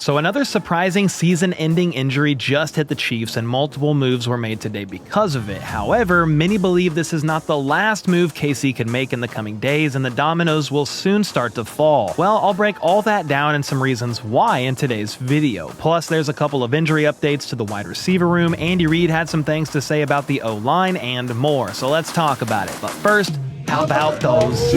So another surprising season-ending injury just hit the Chiefs, and multiple moves were made today because of it. However, many believe this is not the last move KC could make in the coming days, and the dominoes will soon start to fall. Well, I'll break all that down and some reasons why in today's video. Plus, there's a couple of injury updates to the wide receiver room. Andy Reid had some things to say about the O-line and more, so let's talk about it. But first, how about those?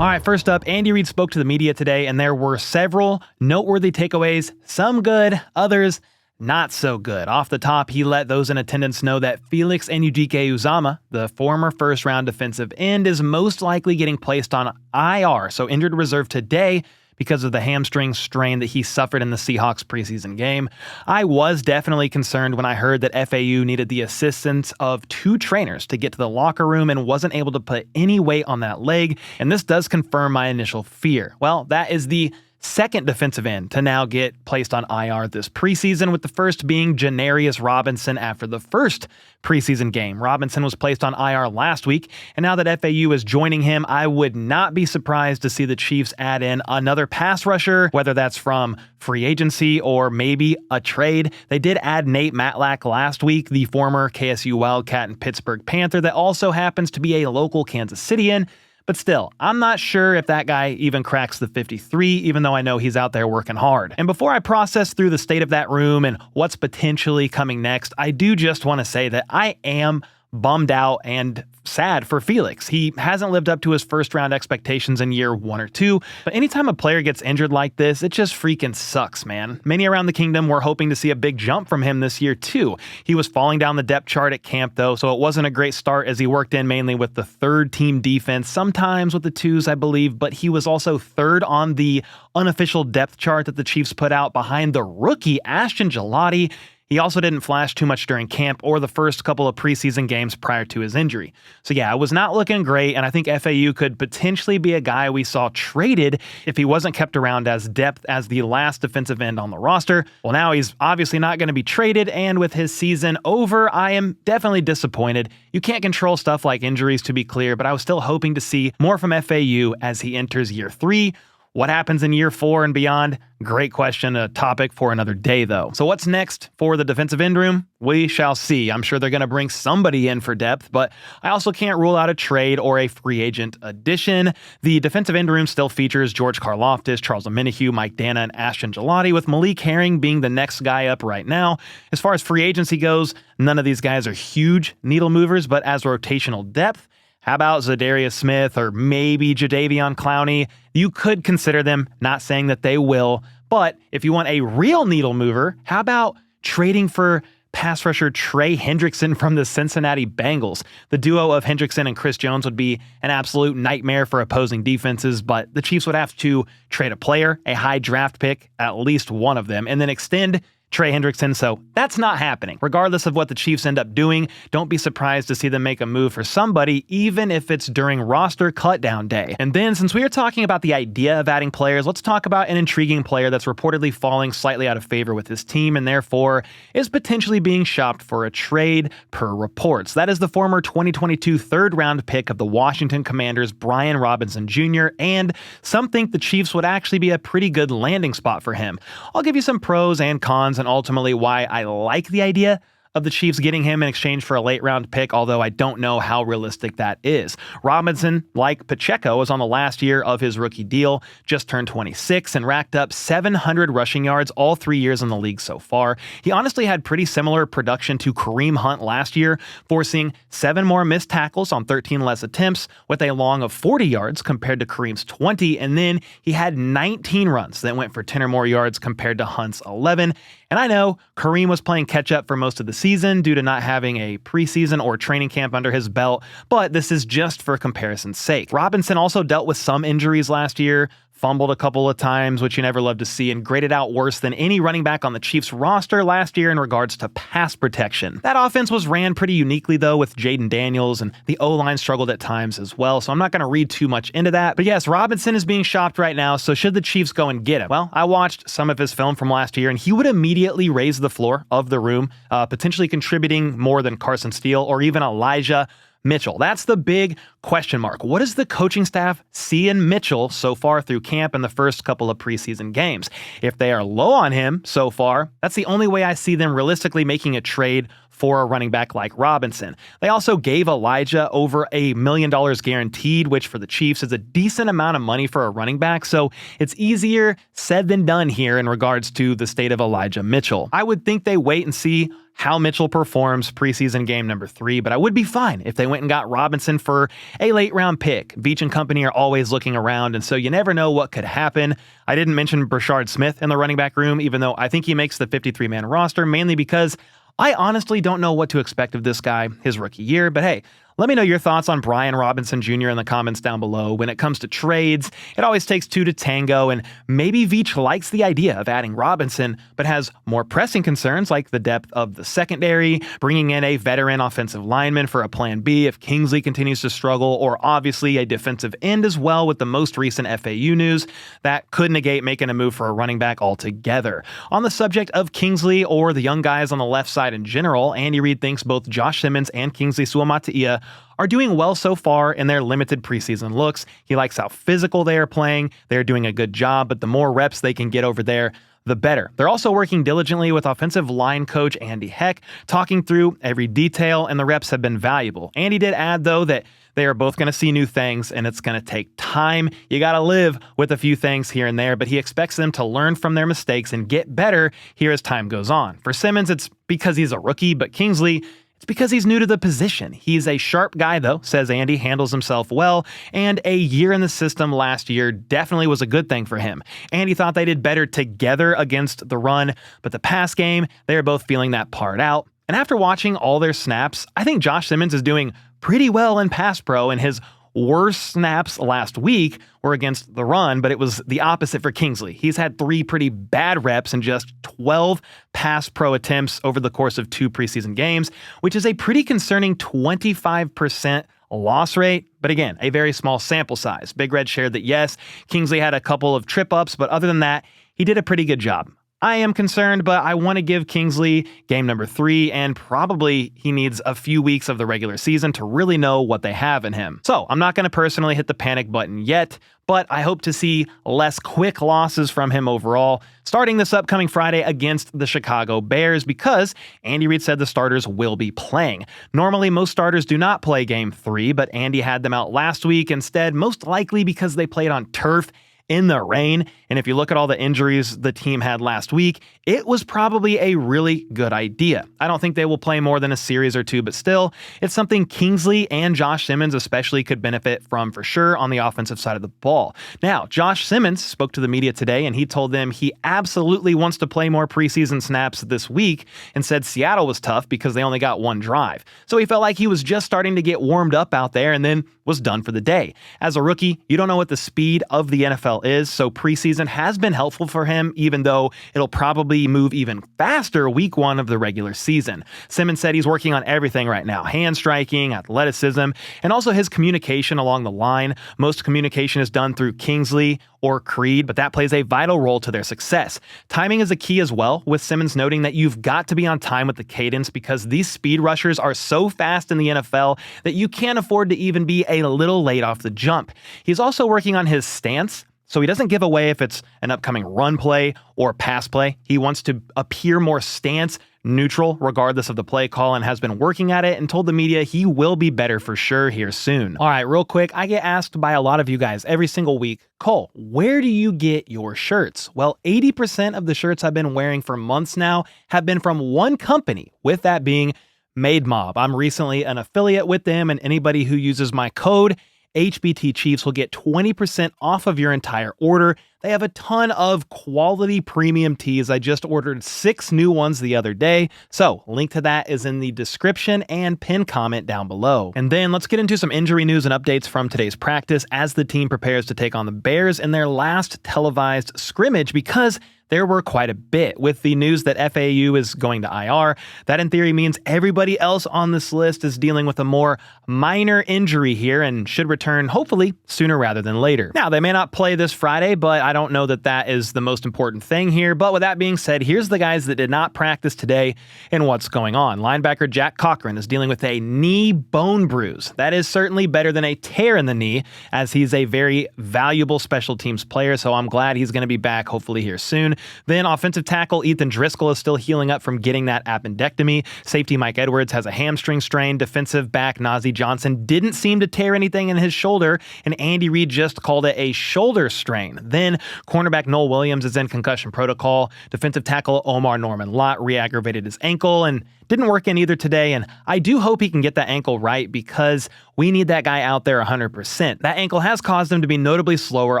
Alright, first up, Andy Reid spoke to the media today, and there were several noteworthy takeaways, some good, others not so good. Off the top, he let those in attendance know that Felix Anudike-Uzomah, the former first-round defensive end, is most likely getting placed on IR, so injured reserve today, because of the hamstring strain that he suffered in the Seahawks preseason game. I was definitely concerned when I heard that FAU needed the assistance of 2 trainers to get to the locker room and wasn't able to put any weight on that leg, and this does confirm my initial fear. Well, that is the second defensive end to now get placed on IR this preseason, with the first being Janarius Robinson after the first preseason game. Robinson was placed on IR last week, and now that FAU is joining him, I would not be surprised to see the Chiefs add in another pass rusher, whether that's from free agency or maybe a trade. They did add Nate Matlack last week, the former KSU Wildcat and Pittsburgh Panther that also happens to be a local Kansas Cityan. But still, I'm not sure if that guy even cracks the 53, even though I know he's out there working hard. And before I process through the state of that room and what's potentially coming next, I do just want to say that I am bummed out and sad for Felix. He hasn't lived up to his first round expectations in year 1 or 2, but anytime a player gets injured like this, it just freaking sucks, man. Many around the kingdom were hoping to see a big jump from him this year too. He was falling down the depth chart at camp though, so it wasn't a great start as he worked in mainly with the third team defense, sometimes with the twos, I believe, but he was also third on the unofficial depth chart that the Chiefs put out behind the rookie Ashton Gelati. He also didn't flash too much during camp or the first couple of preseason games prior to his injury. So yeah, it was not looking great, and I think FAU could potentially be a guy we saw traded if he wasn't kept around as depth as the last defensive end on the roster. Well, now he's obviously not going to be traded, and with his season over, I am definitely disappointed. You can't control stuff like injuries, to be clear, but I was still hoping to see more from FAU as he enters year 3. What happens in year 4 and beyond? Great question, a topic for another day though. So what's next for the defensive end room? We shall see. I'm sure they're going to bring somebody in for depth, but I also can't rule out a trade or a free agent addition. The defensive end room still features George Karlaftis, Charles Omenihu, Mike Dana, and Ashton Gelati, with Malik Herring being the next guy up right now. As far as free agency goes, none of these guys are huge needle movers, but as rotational depth, how about Zadarius Smith or maybe Jadeveon Clowney? You could consider them, not saying that they will, but if you want a real needle mover, how about trading for pass rusher Trey Hendrickson from the Cincinnati Bengals? The duo of Hendrickson and Chris Jones would be an absolute nightmare for opposing defenses, but the Chiefs would have to trade a player, a high draft pick, at least one of them, and then extend Trey Hendrickson, so that's not happening. Regardless of what the Chiefs end up doing, don't be surprised to see them make a move for somebody, even if it's during roster cutdown day. And then, since we are talking about the idea of adding players, let's talk about an intriguing player that's reportedly falling slightly out of favor with his team and therefore is potentially being shopped for a trade per reports. That is the former 2022 third-round pick of the Washington Commanders, Brian Robinson Jr., and some think the Chiefs would actually be a pretty good landing spot for him. I'll give you some pros and cons and ultimately why I like the idea of the Chiefs getting him in exchange for a late-round pick, although I don't know how realistic that is. Robinson, like Pacheco, was on the last year of his rookie deal, just turned 26, and racked up 700 rushing yards all 3 years in the league so far. He honestly had pretty similar production to Kareem Hunt last year, forcing 7 more missed tackles on 13 less attempts, with a long of 40 yards compared to Kareem's 20, and then he had 19 runs that went for 10 or more yards compared to Hunt's 11. And I know Kareem was playing catch-up for most of the season due to not having a preseason or training camp under his belt, but this is just for comparison's sake. Robinson also dealt with some injuries last year, fumbled a couple of times, which you never love to see, and graded out worse than any running back on the Chiefs roster last year in regards to pass protection. That offense was ran pretty uniquely, though, with Jaden Daniels, and the O-line struggled at times as well, so I'm not going to read too much into that. But yes, Robinson is being shopped right now, so should the Chiefs go and get him? Well, I watched some of his film from last year, and he would immediately raise the floor of the room, potentially contributing more than Carson Steele or even Elijah Mitchell. That's the big question mark. What does the coaching staff see in Mitchell so far through camp and the first couple of preseason games? If they are low on him so far, that's the only way I see them realistically making a trade for a running back like Robinson. They also gave Elijah over $1 million guaranteed, which for the Chiefs is a decent amount of money for a running back, so it's easier said than done here in regards to the state of Elijah Mitchell. I would think they wait and see how Mitchell performs preseason game number 3, but I would be fine if they went and got Robinson for a late round pick. Veach and company are always looking around, and so you never know what could happen. I didn't mention Brashard Smith in the running back room, even though I think he makes the 53-man roster, mainly because I honestly don't know what to expect of this guy his rookie year, but hey, let me know your thoughts on Brian Robinson Jr. in the comments down below. When it comes to trades, it always takes two to tango, and maybe Veach likes the idea of adding Robinson, but has more pressing concerns like the depth of the secondary, bringing in a veteran offensive lineman for a plan B if Kingsley continues to struggle, or obviously a defensive end as well with the most recent FAU news that could negate making a move for a running back altogether. On the subject of Kingsley or the young guys on the left side in general, Andy Reid thinks both Josh Simmons and Kingsley Suamataia are doing well so far in their limited preseason looks. He likes how physical they are playing. They're doing a good job, but the more reps they can get over there, the better. They're also working diligently with offensive line coach Andy Heck, talking through every detail, and the reps have been valuable. Andy did add, though, that they are both going to see new things, and it's going to take time. You got to live with a few things here and there, but he expects them to learn from their mistakes and get better here as time goes on. For Simmons, it's because he's a rookie, but Kingsley, it's because he's new to the position. He's a sharp guy, though, says Andy, handles himself well, and a year in the system last year definitely was a good thing for him. Andy thought they did better together against the run, but the pass game, they are both feeling that part out. And after watching all their snaps, I think Josh Simmons is doing pretty well in pass pro, and his worst snaps last week were against the run, but it was the opposite for Kingsley. He's had 3 pretty bad reps and just 12 pass pro attempts over the course of 2 preseason games, which is a pretty concerning 25% loss rate, but again, a very small sample size. Big Red shared that yes, Kingsley had a couple of trip-ups, but other than that, he did a pretty good job. I am concerned, but I want to give Kingsley game number 3, and probably he needs a few weeks of the regular season to really know what they have in him. So I'm not going to personally hit the panic button yet, but I hope to see less quick losses from him overall, starting this upcoming Friday against the Chicago Bears, because Andy Reid said the starters will be playing. Normally, most starters do not play game 3, but Andy had them out last week instead, most likely because they played on turf in the rain. And if you look at all the injuries the team had last week, it was probably a really good idea. I don't think they will play more than a series or 2, but still, it's something Kingsley and Josh Simmons especially could benefit from for sure on the offensive side of the ball. Now, Josh Simmons spoke to the media today, and he told them he absolutely wants to play more preseason snaps this week, and said Seattle was tough because they only got 1 drive. So he felt like he was just starting to get warmed up out there and then was done for the day. As a rookie, you don't know what the speed of the NFL is, so preseason has been helpful for him, even though it'll probably move even faster week 1 of the regular season. Simmons said he's working on everything right now: hand striking, athleticism, and also his communication along the line. Most communication is done through Kingsley or Creed, but that plays a vital role to their success. Timing is a key as well, with Simmons noting that you've got to be on time with the cadence because these speed rushers are so fast in the NFL that you can't afford to even be a little late off the jump. He's also working on his stance, so he doesn't give away if it's an upcoming run play or pass play. He wants to appear more stance neutral regardless of the play call, and has been working at it and told the media he will be better for sure here soon. All right, real quick, I get asked by a lot of you guys every single week, Cole, where do you get your shirts? Well, 80% of the shirts I've been wearing for months now have been from one company, with that being Made Mob. I'm recently an affiliate with them, and anybody who uses my code HBT Chiefs will get 20% off of your entire order. They have a ton of quality premium tees. I just ordered 6 new ones the other day, so link to that is in the description and pinned comment down below. And then let's get into some injury news and updates from today's practice as the team prepares to take on the Bears in their last televised scrimmage, because there were quite a bit. With the news that FAU is going to IR, that in theory means everybody else on this list is dealing with a more minor injury here and should return hopefully sooner rather than later. Now, they may not play this Friday, but I don't know that that is the most important thing here. But with that being said, here's the guys that did not practice today and what's going on. Linebacker Jack Cochran is dealing with a knee bone bruise. That is certainly better than a tear in the knee, as he's a very valuable special teams player, so I'm glad he's going to be back hopefully here soon. Then offensive tackle Ethan Driscoll is still healing up from getting that appendectomy. Safety Mike Edwards has a hamstring strain. Defensive back Nazeeh Johnson didn't seem to tear anything in his shoulder, and Andy Reid just called it a shoulder strain. Then cornerback Noel Williams is in concussion protocol. Defensive tackle Omar Norman Lott re-aggravated his ankle and didn't work in either today, and I do hope he can get that ankle right because we need that guy out there 100%. That ankle has caused him to be notably slower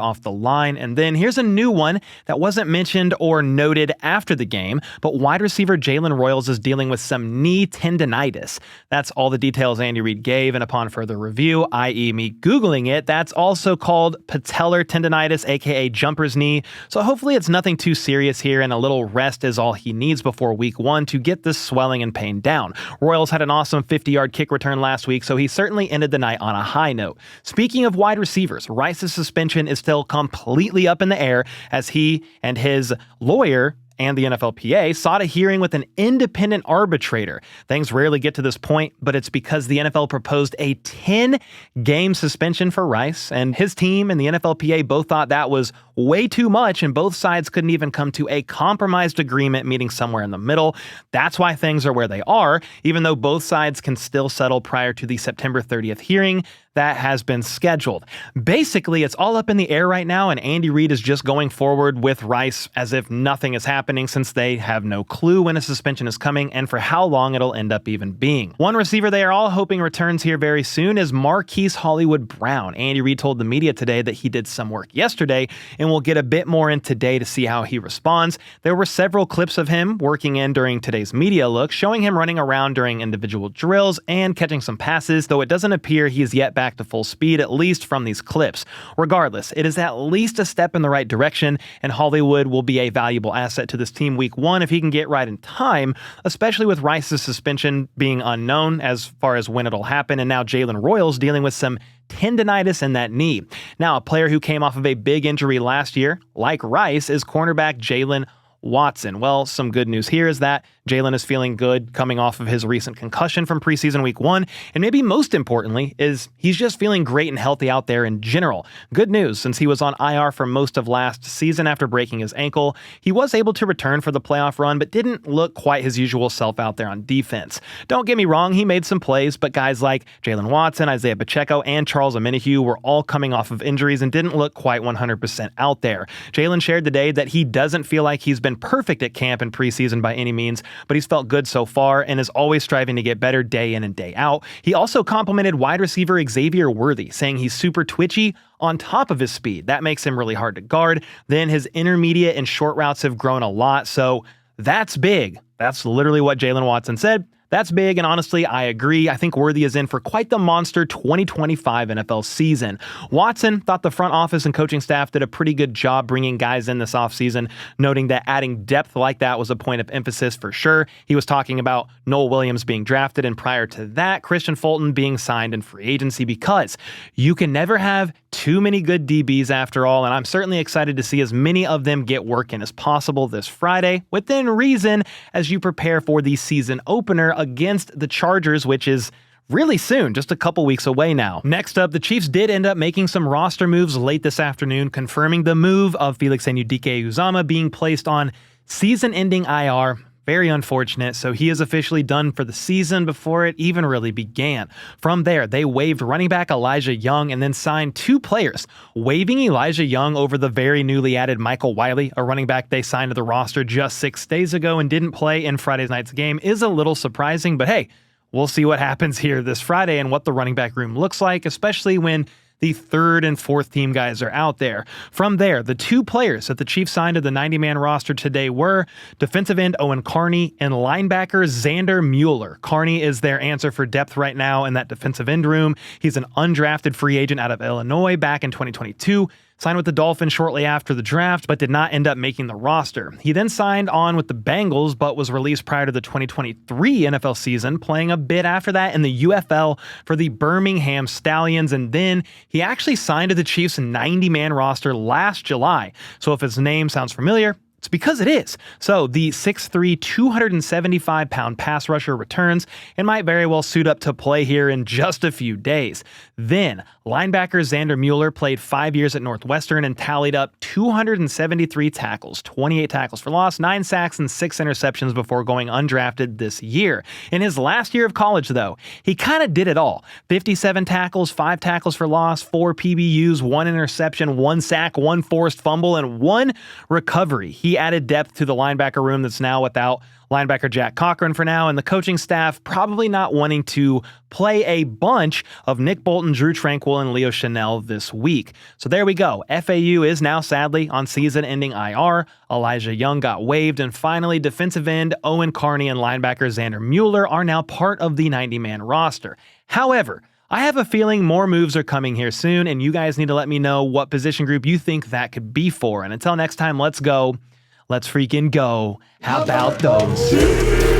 off the line. And then here's a new one that wasn't mentioned or noted after the game, but wide receiver Jalen Royals is dealing with some knee tendinitis. That's all the details Andy Reid gave, and upon further review, i.e. me Googling it, that's also called patellar tendinitis, aka jumper's knee. So hopefully it's nothing too serious here, and a little rest is all he needs before week 1 to get this swelling and pain down. Royals had an awesome 50-yard kick return last week, so he certainly ended the night on a high note. Speaking of wide receivers, Rice's suspension is still completely up in the air as he and his lawyer and the NFLPA sought a hearing with an independent arbitrator. Things rarely get to this point, but it's because the NFL proposed a 10-game suspension for Rice, and his team and the NFLPA both thought that was way too much, and both sides couldn't even come to a compromised agreement meeting somewhere in the middle. That's why things are where they are, even though both sides can still settle prior to the September 30th hearing that has been scheduled. Basically, it's all up in the air right now, and Andy Reid is just going forward with Rice as if nothing is happening, since they have no clue when a suspension is coming and for how long it'll end up even being. One receiver they are all hoping returns here very soon is Marquise Hollywood Brown. Andy Reid told the media today that he did some work yesterday, and we'll get a bit more in today to see how he responds. There were several clips of him working in during today's media look, showing him running around during individual drills and catching some passes, though it doesn't appear he is yet back to full speed, at least from these clips. Regardless, it is at least a step in the right direction, and Hollywood will be a valuable asset to this team week 1 if he can get right in time, especially with Rice's suspension being unknown as far as when it'll happen, and now Jalen Royals dealing with some tendinitis in that knee. Now, a player who came off of a big injury last year, like Rice, is cornerback Jalen Watson. Well, some good news here is that Jalen is feeling good coming off of his recent concussion from preseason week 1, and maybe most importantly is he's just feeling great and healthy out there in general. Good news, since he was on IR for most of last season after breaking his ankle. He was able to return for the playoff run, but didn't look quite his usual self out there on defense. Don't get me wrong, he made some plays, but guys like Jalen Watson, Isaiah Pacheco, and Charles Omenihu were all coming off of injuries and didn't look quite 100% out there. Jalen shared today that he doesn't feel like he's been perfect at camp and preseason by any means, but he's felt good so far and is always striving to get better day in and day out. He also complimented wide receiver Xavier Worthy, saying he's super twitchy on top of his speed. That makes him really hard to guard. Then his intermediate and short routes have grown a lot, so that's big. That's literally what Jalen Watson said. That's big, and honestly, I agree. I think Worthy is in for quite the monster 2025 NFL season. Watson thought the front office and coaching staff did a pretty good job bringing guys in this offseason, noting that adding depth like that was a point of emphasis for sure. He was talking about Noel Williams being drafted, and prior to that, Christian Fulton being signed in free agency, because you can never have too many good DBs after all, and I'm certainly excited to see as many of them get work in as possible this Friday, within reason, as you prepare for the season opener against the Chargers, which is really soon, just a couple weeks away now. Next up, the Chiefs did end up making some roster moves late this afternoon, confirming the move of Felix Anudike-Uzomah being placed on season-ending IR. Very unfortunate, so he is officially done for the season before it even really began. From there, they waived running back Elijah Young and then signed 2 players. Waiving Elijah Young over the very newly added Michael Wiley, a running back they signed to the roster just 6 days ago and didn't play in Friday night's game, is a little surprising, but hey, we'll see what happens here this Friday and what the running back room looks like, especially when the 3rd and 4th team guys are out there. From there, the 2 players that the Chiefs signed to the 90-man roster today were defensive end Owen Carney and linebacker Xander Mueller. Carney is their answer for depth right now in that defensive end room. He's an undrafted free agent out of Illinois back in 2022. signed with the Dolphins shortly after the draft, but did not end up making the roster. He then signed on with the Bengals, but was released prior to the 2023 NFL season, playing a bit after that in the UFL for the Birmingham Stallions, and then he actually signed to the Chiefs' 90-man roster last July. So if his name sounds familiar, it's because it is. So the 6'3", 275-pound pass rusher returns and might very well suit up to play here in just a few days. Then, linebacker Xander Mueller played 5 years at Northwestern and tallied up 273 tackles, 28 tackles for loss, 9 sacks, and 6 interceptions before going undrafted this year. In his last year of college, though, he kind of did it all. 57 tackles, 5 tackles for loss, 4 PBUs, 1 interception, 1 sack, 1 forced fumble, and 1 recovery. He added depth to the linebacker room that's now without linebacker Jack Cochran for now, and the coaching staff probably not wanting to play a bunch of Nick Bolton, Drew Tranquill, and Leo Chanel this week. So there we go. FAU is now sadly on season-ending IR. Elijah Young got waived, and finally defensive end Owen Carney and linebacker Xander Mueller are now part of the 90-man roster. However, I have a feeling more moves are coming here soon, and you guys need to let me know what position group you think that could be for. And until next time, let's go. Let's freaking go. How about those?